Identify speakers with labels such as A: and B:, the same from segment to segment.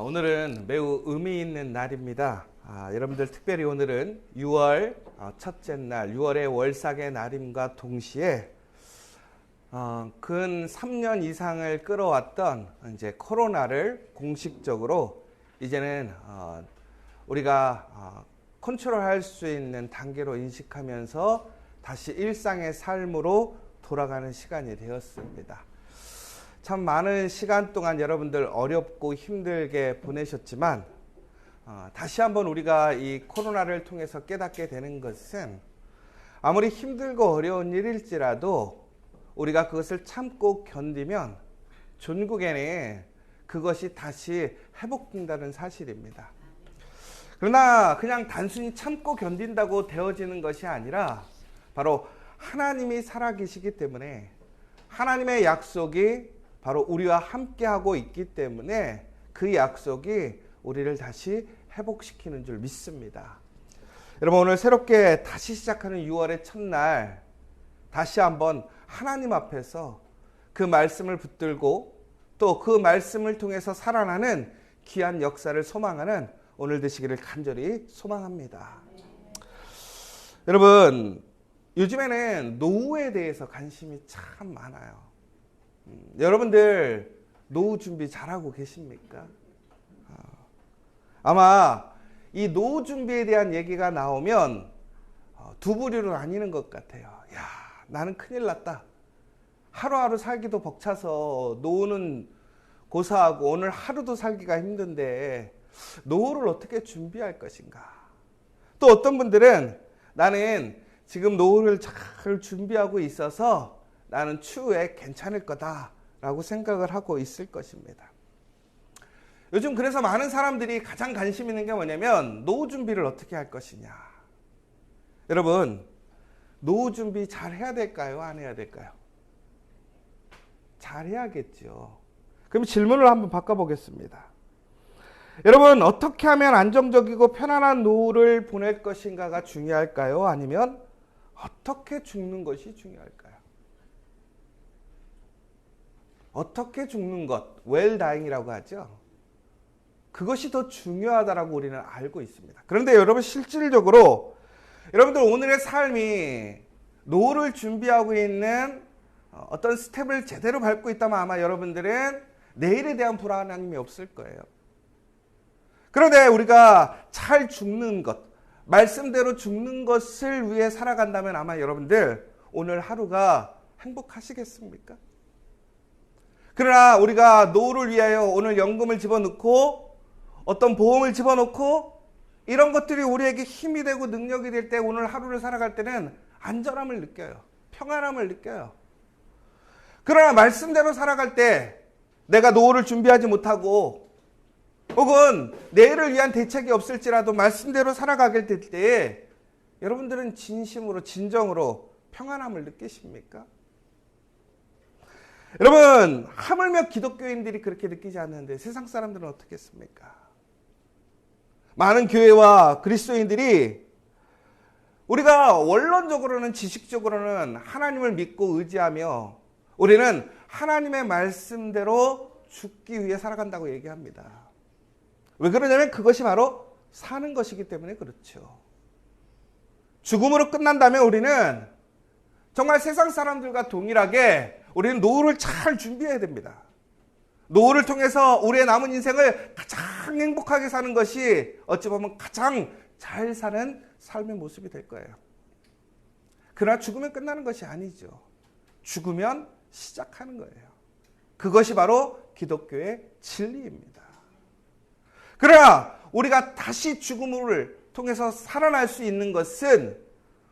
A: 오늘은 매우 의미 있는 날입니다. 여러분들 특별히 오늘은 6월 첫째 날, 6월의 월삭의 날임과 동시에 근 3년 이상을 끌어왔던 이제 코로나를 공식적으로 이제는 우리가 컨트롤할 수 있는 단계로 인식하면서 다시 일상의 삶으로 돌아가는 시간이 되었습니다. 참 많은 시간 동안 여러분들 어렵고 힘들게 보내셨지만 다시 한번 우리가 이 코로나를 통해서 깨닫게 되는 것은 아무리 힘들고 어려운 일일지라도 우리가 그것을 참고 견디면 존국에는 그것이 다시 회복된다는 사실입니다. 그러나 그냥 단순히 참고 견딘다고 되어지는 것이 아니라 바로 하나님이 살아계시기 때문에 하나님의 약속이 바로 우리와 함께하고 있기 때문에 그 약속이 우리를 다시 회복시키는 줄 믿습니다. 여러분, 오늘 새롭게 다시 시작하는 6월의 첫날 다시 한번 하나님 앞에서 그 말씀을 붙들고 또 그 말씀을 통해서 살아나는 귀한 역사를 소망하는 오늘 되시기를 간절히 소망합니다. 여러분, 요즘에는 노후에 대해서 관심이 참 많아요. 여러분들 노후 준비 잘하고 계십니까? 아마 이 노후 준비에 대한 얘기가 나오면 두 부류로 나뉘는 것 같아요. 야, 나는 큰일 났다. 하루하루 살기도 벅차서 노후는 고사하고 오늘 하루도 살기가 힘든데 노후를 어떻게 준비할 것인가. 또 어떤 분들은 나는 지금 노후를 잘 준비하고 있어서 나는 추후에 괜찮을 거다라고 생각을 하고 있을 것입니다. 요즘 그래서 많은 사람들이 가장 관심 있는 게 뭐냐면 노후 준비를 어떻게 할 것이냐. 여러분, 노후 준비 잘 해야 될까요? 안 해야 될까요? 잘 해야겠죠. 그럼 질문을 한번 바꿔보겠습니다. 여러분, 어떻게 하면 안정적이고 편안한 노후를 보낼 것인가가 중요할까요? 아니면 어떻게 죽는 것이 중요할까요? 어떻게 죽는 것, 웰다잉이라고 하죠. 그것이 더 중요하다라고 우리는 알고 있습니다. 그런데 여러분, 실질적으로 여러분들 오늘의 삶이 노후를 준비하고 있는 어떤 스텝을 제대로 밟고 있다면 아마 여러분들은 내일에 대한 불안함이 없을 거예요. 그런데 우리가 잘 죽는 것, 말씀대로 죽는 것을 위해 살아간다면 아마 여러분들 오늘 하루가 행복하시겠습니까? 그러나 우리가 노후를 위하여 오늘 연금을 집어넣고 어떤 보험을 집어넣고 이런 것들이 우리에게 힘이 되고 능력이 될 때 오늘 하루를 살아갈 때는 안전함을 느껴요. 평안함을 느껴요. 그러나 말씀대로 살아갈 때 내가 노후를 준비하지 못하고 혹은 내일을 위한 대책이 없을지라도 말씀대로 살아가게 될 때에 여러분들은 진심으로 진정으로 평안함을 느끼십니까? 여러분, 하물며 기독교인들이 그렇게 느끼지 않는데 세상 사람들은 어떻겠습니까? 많은 교회와 그리스도인들이 우리가 원론적으로는 지식적으로는 하나님을 믿고 의지하며 우리는 하나님의 말씀대로 죽기 위해 살아간다고 얘기합니다. 왜 그러냐면 그것이 바로 사는 것이기 때문에 그렇죠. 죽음으로 끝난다면 우리는 정말 세상 사람들과 동일하게 우리는 노후를 잘 준비해야 됩니다. 노후를 통해서 우리의 남은 인생을 가장 행복하게 사는 것이 어찌 보면 가장 잘 사는 삶의 모습이 될 거예요. 그러나 죽으면 끝나는 것이 아니죠. 죽으면 시작하는 거예요. 그것이 바로 기독교의 진리입니다. 그러나 우리가 다시 죽음을 통해서 살아날 수 있는 것은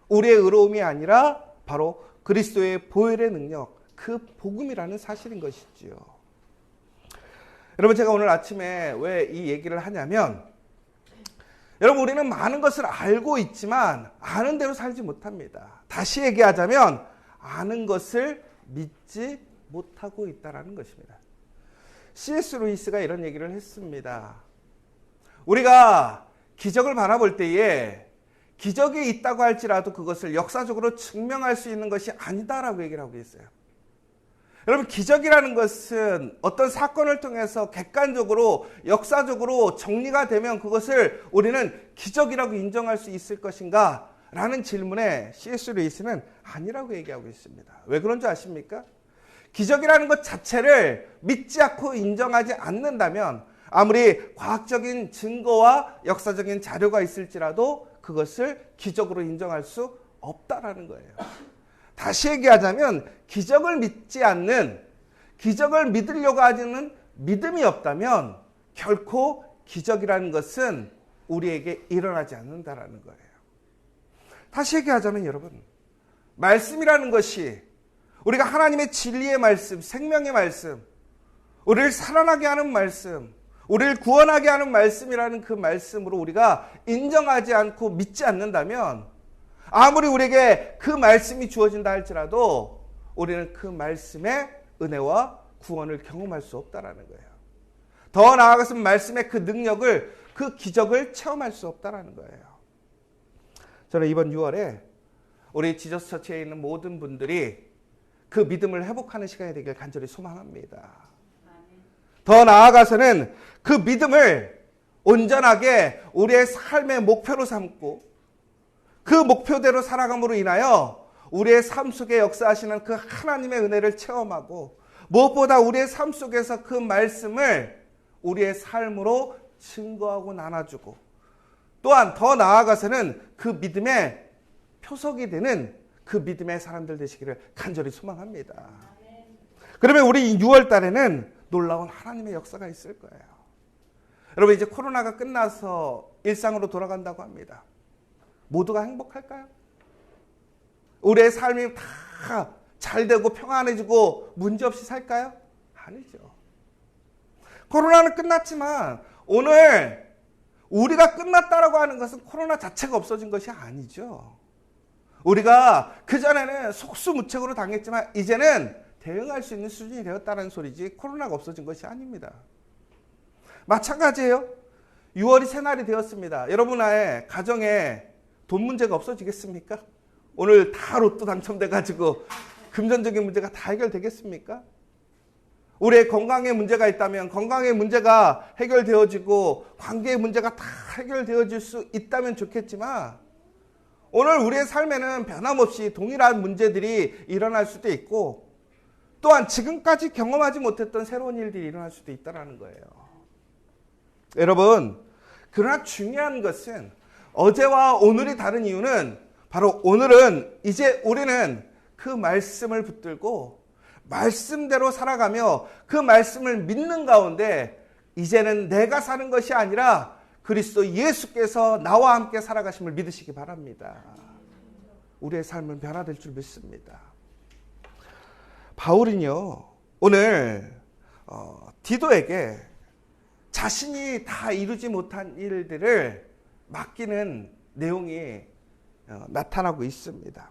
A: 우리의 의로움이 아니라 바로 그리스도의 보혈의 능력, 그 복음이라는 사실인 것이지요. 여러분, 제가 오늘 아침에 왜 이 얘기를 하냐면 여러분, 우리는 많은 것을 알고 있지만 아는 대로 살지 못합니다. 다시 얘기하자면 아는 것을 믿지 못하고 있다는 것입니다. C.S. 루이스가 이런 얘기를 했습니다. 우리가 기적을 바라볼 때에 기적이 있다고 할지라도 그것을 역사적으로 증명할 수 있는 것이 아니다라고 얘기를 하고 있어요. 여러분, 기적이라는 것은 어떤 사건을 통해서 객관적으로 역사적으로 정리가 되면 그것을 우리는 기적이라고 인정할 수 있을 것인가? 라는 질문에 C.S. 루이스는 아니라고 얘기하고 있습니다. 왜 그런 줄 아십니까? 기적이라는 것 자체를 믿지 않고 인정하지 않는다면 아무리 과학적인 증거와 역사적인 자료가 있을지라도 그것을 기적으로 인정할 수 없다라는 거예요. 다시 얘기하자면 기적을 믿지 않는, 기적을 믿으려고 하지는 믿음이 없다면 결코 기적이라는 것은 우리에게 일어나지 않는다라는 거예요. 다시 얘기하자면 여러분, 말씀이라는 것이 우리가 하나님의 진리의 말씀, 생명의 말씀, 우리를 살아나게 하는 말씀, 우리를 구원하게 하는 말씀이라는 그 말씀으로 우리가 인정하지 않고 믿지 않는다면 아무리 우리에게 그 말씀이 주어진다 할지라도 우리는 그 말씀의 은혜와 구원을 경험할 수 없다라는 거예요. 더 나아가서 말씀의 그 능력을, 그 기적을 체험할 수 없다라는 거예요. 저는 이번 6월에 우리 지저스 처치에 있는 모든 분들이 그 믿음을 회복하는 시간이 되길 간절히 소망합니다. 더 나아가서는 그 믿음을 온전하게 우리의 삶의 목표로 삼고 그 목표대로 살아감으로 인하여 우리의 삶 속에 역사하시는 그 하나님의 은혜를 체험하고 무엇보다 우리의 삶 속에서 그 말씀을 우리의 삶으로 증거하고 나눠주고 또한 더 나아가서는 그 믿음의 표석이 되는 그 믿음의 사람들 되시기를 간절히 소망합니다. 그러면 우리 6월 달에는 놀라운 하나님의 역사가 있을 거예요. 여러분, 이제 코로나가 끝나서 일상으로 돌아간다고 합니다. 모두가 행복할까요? 우리의 삶이 다 잘 되고 평안해지고 문제없이 살까요? 아니죠. 코로나는 끝났지만 오늘 우리가 끝났다라고 하는 것은 코로나 자체가 없어진 것이 아니죠. 우리가 그전에는 속수무책으로 당했지만 이제는 대응할 수 있는 수준이 되었다는 소리지 코로나가 없어진 것이 아닙니다. 마찬가지예요. 6월이 새날이 되었습니다. 여러분의 가정에 돈 문제가 없어지겠습니까? 오늘 다 로또 당첨돼가지고 금전적인 문제가 다 해결되겠습니까? 우리의 건강에 문제가 있다면 건강의 문제가 해결되어지고 관계의 문제가 다 해결되어질 수 있다면 좋겠지만 오늘 우리의 삶에는 변함없이 동일한 문제들이 일어날 수도 있고 또한 지금까지 경험하지 못했던 새로운 일들이 일어날 수도 있다는 거예요. 여러분, 그러나 중요한 것은 어제와 오늘이 다른 이유는 바로 오늘은 이제 우리는 그 말씀을 붙들고 말씀대로 살아가며 그 말씀을 믿는 가운데 이제는 내가 사는 것이 아니라 그리스도 예수께서 나와 함께 살아가심을 믿으시기 바랍니다. 우리의 삶은 변화될 줄 믿습니다. 바울은요, 오늘 디도에게 자신이 다 이루지 못한 일들을 맡기는 내용이 나타나고 있습니다.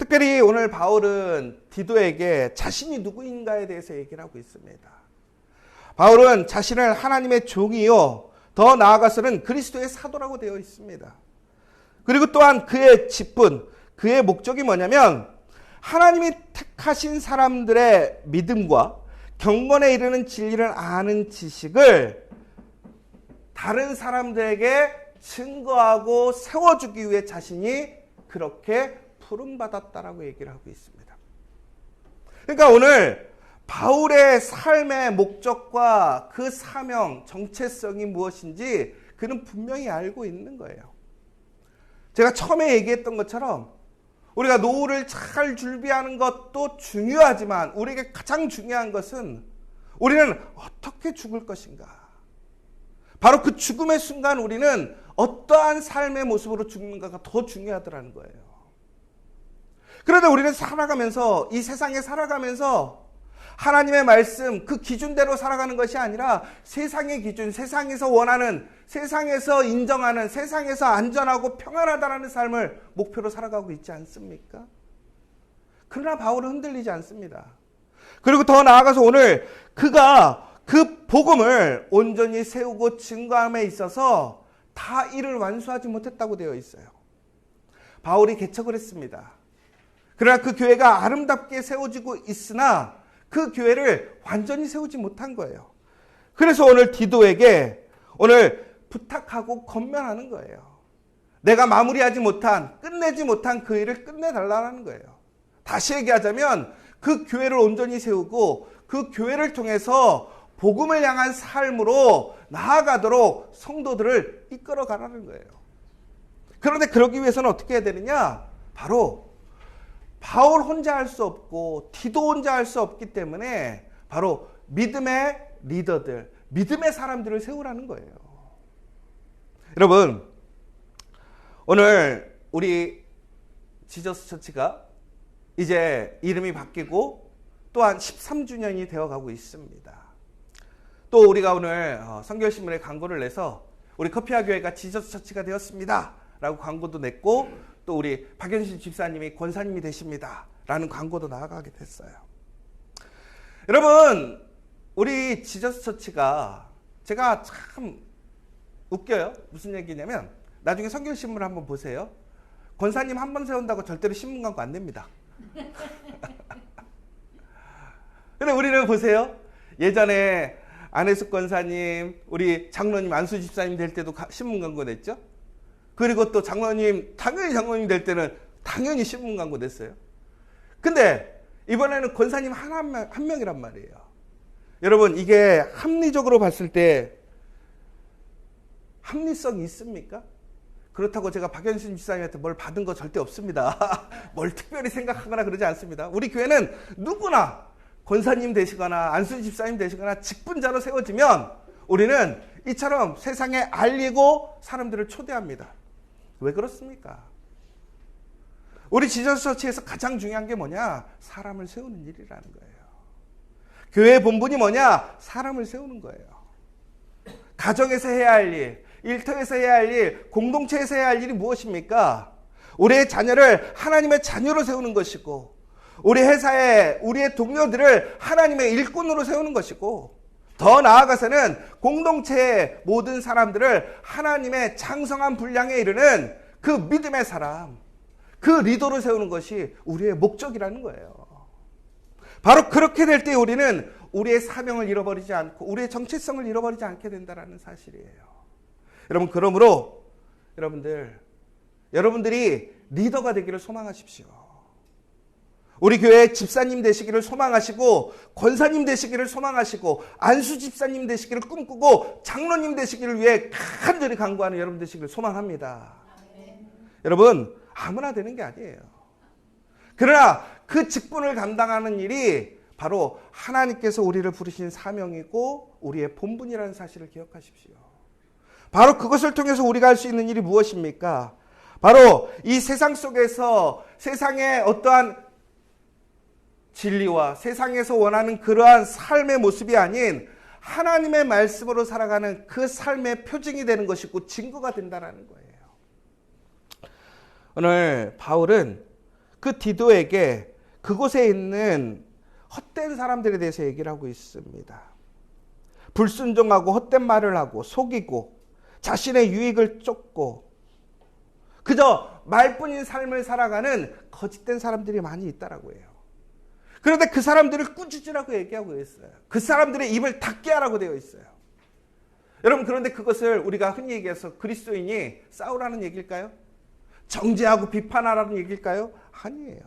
A: 특별히 오늘 바울은 디도에게 자신이 누구인가에 대해서 얘기를 하고 있습니다. 바울은 자신을 하나님의 종이요 더 나아가서는 그리스도의 사도라고 되어 있습니다. 그리고 또한 그의 직분, 그의 목적이 뭐냐면 하나님이 택하신 사람들의 믿음과 경건에 이르는 진리를 아는 지식을 다른 사람들에게 증거하고 세워주기 위해 자신이 그렇게 부름받았다라고 얘기를 하고 있습니다. 그러니까 오늘 바울의 삶의 목적과 그 사명, 정체성이 무엇인지 그는 분명히 알고 있는 거예요. 제가 처음에 얘기했던 것처럼 우리가 노후를 잘 준비하는 것도 중요하지만 우리에게 가장 중요한 것은 우리는 어떻게 죽을 것인가. 바로 그 죽음의 순간 우리는 어떠한 삶의 모습으로 죽는가가 더 중요하더라는 거예요. 그런데 우리는 살아가면서 이 세상에 살아가면서 하나님의 말씀 그 기준대로 살아가는 것이 아니라 세상의 기준, 세상에서 원하는, 세상에서 인정하는, 세상에서 안전하고 평안하다라는 삶을 목표로 살아가고 있지 않습니까? 그러나 바울은 흔들리지 않습니다. 그리고 더 나아가서 오늘 그가 그 복음을 온전히 세우고 증거함에 있어서 다 이를 완수하지 못했다고 되어 있어요. 바울이 개척을 했습니다. 그러나 그 교회가 아름답게 세워지고 있으나 그 교회를 완전히 세우지 못한 거예요. 그래서 오늘 디도에게 오늘 부탁하고 권면하는 거예요. 내가 마무리하지 못한, 끝내지 못한 그 일을 끝내달라는 거예요. 다시 얘기하자면 그 교회를 온전히 세우고 그 교회를 통해서 복음을 향한 삶으로 나아가도록 성도들을 이끌어가라는 거예요. 그런데 그러기 위해서는 어떻게 해야 되느냐? 바로 바울 혼자 할 수 없고 디도 혼자 할 수 없기 때문에 바로 믿음의 리더들, 믿음의 사람들을 세우라는 거예요. 여러분, 오늘 우리 지저스 처치가 이제 이름이 바뀌고 또한 13주년이 되어가고 있습니다. 또 우리가 오늘 선교신문에 광고를 내서 우리 커피아 교회가 지저스 처치가 되었습니다 라고 광고도 냈고, 또 우리 박연신 집사님이 권사님이 되십니다 라는 광고도 나가게 됐어요. 여러분, 우리 지저스 처치가 제가 참 웃겨요. 무슨 얘기냐면 나중에 선교신문을 한번 보세요. 권사님 한 번 세운다고 절대로 신문 광고 안 냅니다. 근데 우리는 보세요. 예전에 안혜숙 권사님, 우리 장로님 안수 집사님 될 때도 신문 광고 냈죠. 그리고 또 장로님, 당연히 장로님 될 때는 당연히 신문 광고 냈어요. 근데 이번에는 권사님 한 명이란 말이에요. 여러분, 이게 합리적으로 봤을 때 합리성이 있습니까? 그렇다고 제가 박연신 집사님한테 뭘 받은 거 절대 없습니다. 뭘 특별히 생각하거나 그러지 않습니다. 우리 교회는 누구나 권사님 되시거나 안수 집사님 되시거나 직분자로 세워지면 우리는 이처럼 세상에 알리고 사람들을 초대합니다. 왜 그렇습니까? 우리 지저스 처치에서 가장 중요한 게 뭐냐? 사람을 세우는 일이라는 거예요. 교회의 본분이 뭐냐? 사람을 세우는 거예요. 가정에서 해야 할 일, 일터에서 해야 할 일, 공동체에서 해야 할 일이 무엇입니까? 우리의 자녀를 하나님의 자녀로 세우는 것이고, 우리 회사에 우리의 동료들을 하나님의 일꾼으로 세우는 것이고, 더 나아가서는 공동체의 모든 사람들을 하나님의 장성한 분량에 이르는 그 믿음의 사람, 그 리더로 세우는 것이 우리의 목적이라는 거예요. 바로 그렇게 될 때 우리는 우리의 사명을 잃어버리지 않고 우리의 정체성을 잃어버리지 않게 된다는 사실이에요. 여러분, 그러므로 여러분들이 리더가 되기를 소망하십시오. 우리 교회 집사님 되시기를 소망하시고, 권사님 되시기를 소망하시고, 안수 집사님 되시기를 꿈꾸고, 장로님 되시기를 위해 간절히 간구하는 여러분 되시기를 소망합니다. 여러분, 아무나 되는 게 아니에요. 그러나 그 직분을 감당하는 일이 바로 하나님께서 우리를 부르신 사명이고 우리의 본분이라는 사실을 기억하십시오. 바로 그것을 통해서 우리가 할 수 있는 일이 무엇입니까? 바로 이 세상 속에서 세상의 어떠한 진리와 세상에서 원하는 그러한 삶의 모습이 아닌 하나님의 말씀으로 살아가는 그 삶의 표징이 되는 것이고 증거가 된다는 거예요. 오늘 바울은 그 디도에게 그곳에 있는 헛된 사람들에 대해서 얘기를 하고 있습니다. 불순종하고 헛된 말을 하고 속이고 자신의 유익을 쫓고 그저 말뿐인 삶을 살아가는 거짓된 사람들이 많이 있다라고 해요. 그런데 그 사람들을 꾸짖으라고 얘기하고 있어요. 그 사람들의 입을 닫게 하라고 되어 있어요. 여러분, 그런데 그것을 우리가 흔히 얘기해서 그리스도인이 싸우라는 얘기일까요? 정죄하고 비판하라는 얘기일까요? 아니에요.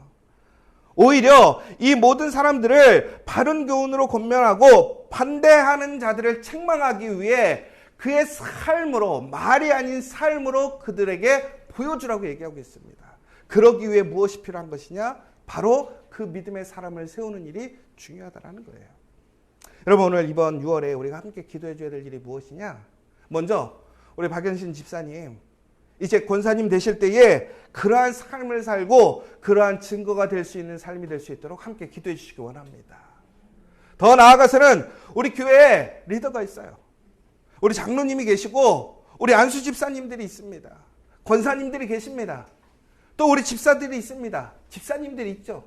A: 오히려 이 모든 사람들을 바른 교훈으로 권면하고 반대하는 자들을 책망하기 위해 그의 삶으로, 말이 아닌 삶으로 그들에게 보여주라고 얘기하고 있습니다. 그러기 위해 무엇이 필요한 것이냐? 바로 그 믿음의 사람을 세우는 일이 중요하다는 거예요. 여러분, 오늘 이번 6월에 우리가 함께 기도해 줘야 될 일이 무엇이냐? 먼저 우리 박연신 집사님, 이제 권사님 되실 때에 그러한 삶을 살고 그러한 증거가 될 수 있는 삶이 될 수 있도록 함께 기도해 주시기 원합니다. 더 나아가서는 우리 교회에 리더가 있어요. 우리 장로님이 계시고 우리 안수 집사님들이 있습니다. 권사님들이 계십니다. 또 우리 집사들이 있습니다. 집사님들이 있죠.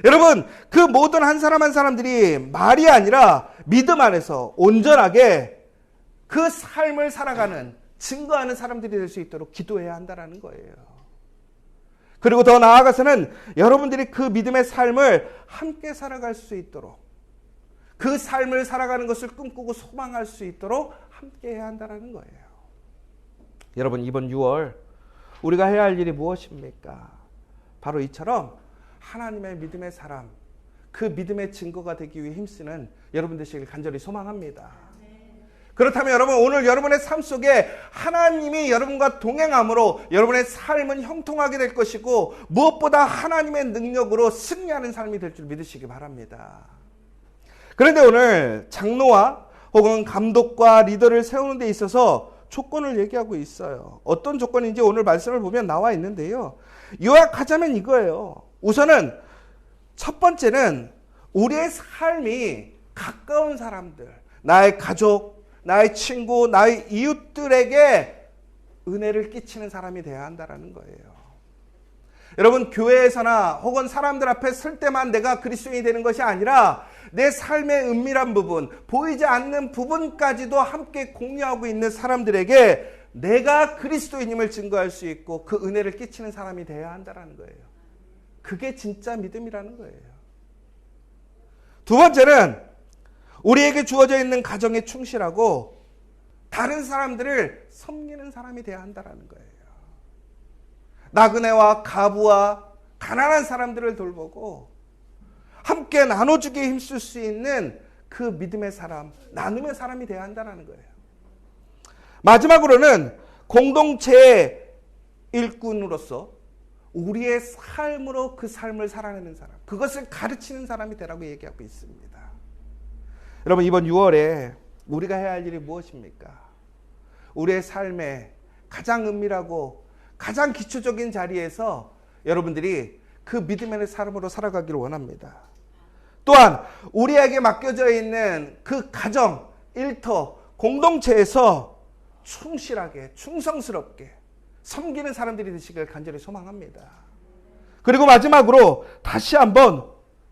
A: 여러분, 그 모든 한 사람 한 사람들이 말이 아니라 믿음 안에서 온전하게 그 삶을 살아가는, 증거하는 사람들이 될 수 있도록 기도해야 한다는 거예요. 그리고 더 나아가서는 여러분들이 그 믿음의 삶을 함께 살아갈 수 있도록, 그 삶을 살아가는 것을 꿈꾸고 소망할 수 있도록 함께 해야 한다는 거예요. 여러분, 이번 6월 우리가 해야 할 일이 무엇입니까? 바로 이처럼 하나님의 믿음의 사람, 그 믿음의 증거가 되기 위해 힘쓰는 여러분 되시길 간절히 소망합니다. 그렇다면 여러분, 오늘 여러분의 삶 속에 하나님이 여러분과 동행함으로 여러분의 삶은 형통하게 될 것이고, 무엇보다 하나님의 능력으로 승리하는 삶이 될 줄 믿으시기 바랍니다. 그런데 오늘 장로와 혹은 감독과 리더를 세우는 데 있어서 조건을 얘기하고 있어요. 어떤 조건인지 오늘 말씀을 보면 나와 있는데요. 요약하자면 이거예요. 우선은 첫 번째는 우리의 삶이 가까운 사람들, 나의 가족, 나의 친구, 나의 이웃들에게 은혜를 끼치는 사람이 되어야 한다는 거예요. 여러분, 교회에서나 혹은 사람들 앞에 설 때만 내가 그리스도인이 되는 것이 아니라 내 삶의 은밀한 부분, 보이지 않는 부분까지도 함께 공유하고 있는 사람들에게 내가 그리스도인임을 증거할 수 있고 그 은혜를 끼치는 사람이 되어야 한다는 거예요. 그게 진짜 믿음이라는 거예요. 두 번째는 우리에게 주어져 있는 가정에 충실하고 다른 사람들을 섬기는 사람이 되어야 한다는 거예요. 나그네와 가부와 가난한 사람들을 돌보고 함께 나눠주기에 힘쓸 수 있는 그 믿음의 사람, 나눔의 사람이 되어야 한다는 거예요. 마지막으로는 공동체의 일꾼으로서 우리의 삶으로 그 삶을 살아내는 사람, 그것을 가르치는 사람이 되라고 얘기하고 있습니다. 여러분, 이번 6월에 우리가 해야 할 일이 무엇입니까? 우리의 삶에 가장 은밀하고 가장 기초적인 자리에서 여러분들이 그 믿음의 삶으로 살아가기를 원합니다. 또한 우리에게 맡겨져 있는 그 가정, 일터, 공동체에서 충실하게, 충성스럽게 섬기는 사람들이 되시길 간절히 소망합니다. 그리고 마지막으로 다시 한번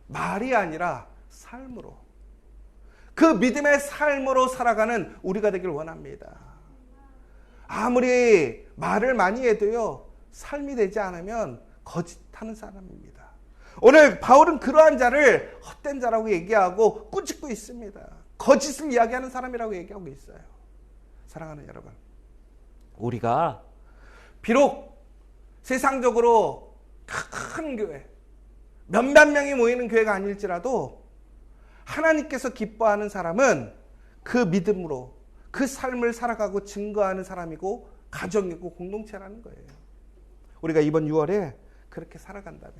A: 말이 아니라 삶으로, 그 믿음의 삶으로 살아가는 우리가 되길 원합니다. 아무리 말을 많이 해도요, 삶이 되지 않으면 거짓하는 사람입니다. 오늘 바울은 그러한 자를 헛된 자라고 얘기하고 꾸짖고 있습니다. 거짓을 이야기하는 사람이라고 얘기하고 있어요. 사랑하는 여러분, 우리가 비록 세상적으로 큰 교회, 몇몇 명이 모이는 교회가 아닐지라도 하나님께서 기뻐하는 사람은 그 믿음으로 그 삶을 살아가고 증거하는 사람이고 가정이고 공동체라는 거예요. 우리가 이번 6월에 그렇게 살아간다면,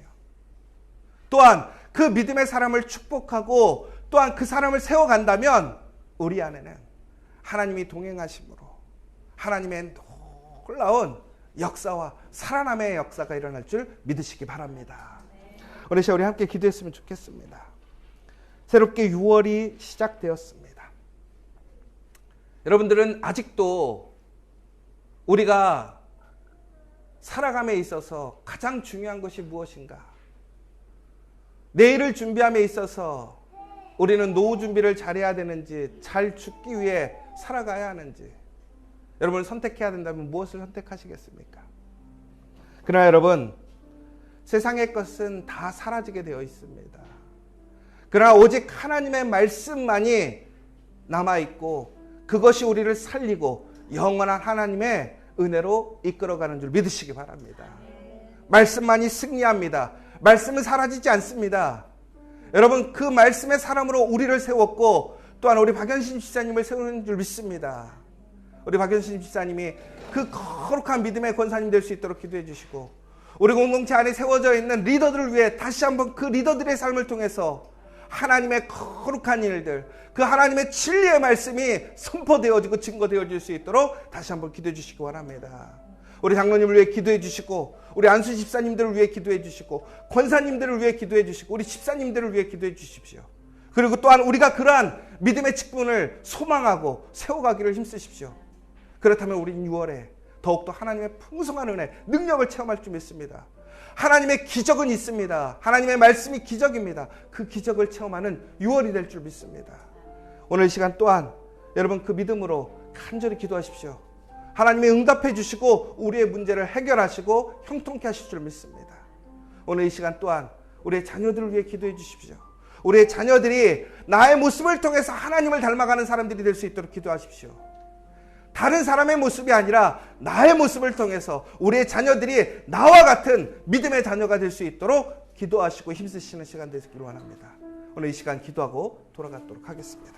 A: 또한 그 믿음의 사람을 축복하고 또한 그 사람을 세워간다면 우리 안에는 하나님이 동행하심으로 하나님의 놀라운 역사와 살아남의 역사가 일어날 줄 믿으시기 바랍니다. 오늘 시간 우리 함께 기도했으면 좋겠습니다. 새롭게 6월이 시작되었습니다. 여러분들은 아직도 우리가 살아감에 있어서 가장 중요한 것이 무엇인가? 내일을 준비함에 있어서 우리는 노후 준비를 잘해야 되는지, 잘 죽기 위해 살아가야 하는지, 여러분 선택해야 된다면 무엇을 선택하시겠습니까? 그러나 여러분, 세상의 것은 다 사라지게 되어 있습니다. 그러나 오직 하나님의 말씀만이 남아있고 그것이 우리를 살리고 영원한 하나님의 은혜로 이끌어가는 줄 믿으시기 바랍니다. 말씀만이 승리합니다. 말씀은 사라지지 않습니다. 여러분, 그 말씀의 사람으로 우리를 세웠고 또한 우리 박연신 집사님을 세우는 줄 믿습니다. 우리 박연신 집사님이 그 거룩한 믿음의 권사님 될 수 있도록 기도해 주시고, 우리 공동체 안에 세워져 있는 리더들을 위해 다시 한번 그 리더들의 삶을 통해서 하나님의 거룩한 일들, 그 하나님의 진리의 말씀이 선포되어지고 증거되어질 수 있도록 다시 한번 기도해 주시기 원합니다. 우리 장로님을 위해 기도해 주시고, 우리 안수 집사님들을 위해 기도해 주시고, 권사님들을 위해 기도해 주시고, 우리 집사님들을 위해 기도해 주십시오. 그리고 또한 우리가 그러한 믿음의 직분을 소망하고 세워가기를 힘쓰십시오. 그렇다면 우리는 6월에 더욱더 하나님의 풍성한 은혜, 능력을 체험할 줄 믿습니다. 하나님의 기적은 있습니다. 하나님의 말씀이 기적입니다. 그 기적을 체험하는 6월이 될 줄 믿습니다. 오늘 이 시간 또한 여러분 그 믿음으로 간절히 기도하십시오. 하나님이 응답해 주시고 우리의 문제를 해결하시고 형통케 하실 줄 믿습니다. 오늘 이 시간 또한 우리의 자녀들을 위해 기도해 주십시오. 우리의 자녀들이 나의 모습을 통해서 하나님을 닮아가는 사람들이 될 수 있도록 기도하십시오. 다른 사람의 모습이 아니라 나의 모습을 통해서 우리의 자녀들이 나와 같은 믿음의 자녀가 될 수 있도록 기도하시고 힘쓰시는 시간 되시길 원합니다. 오늘 이 시간 기도하고 돌아가도록 하겠습니다.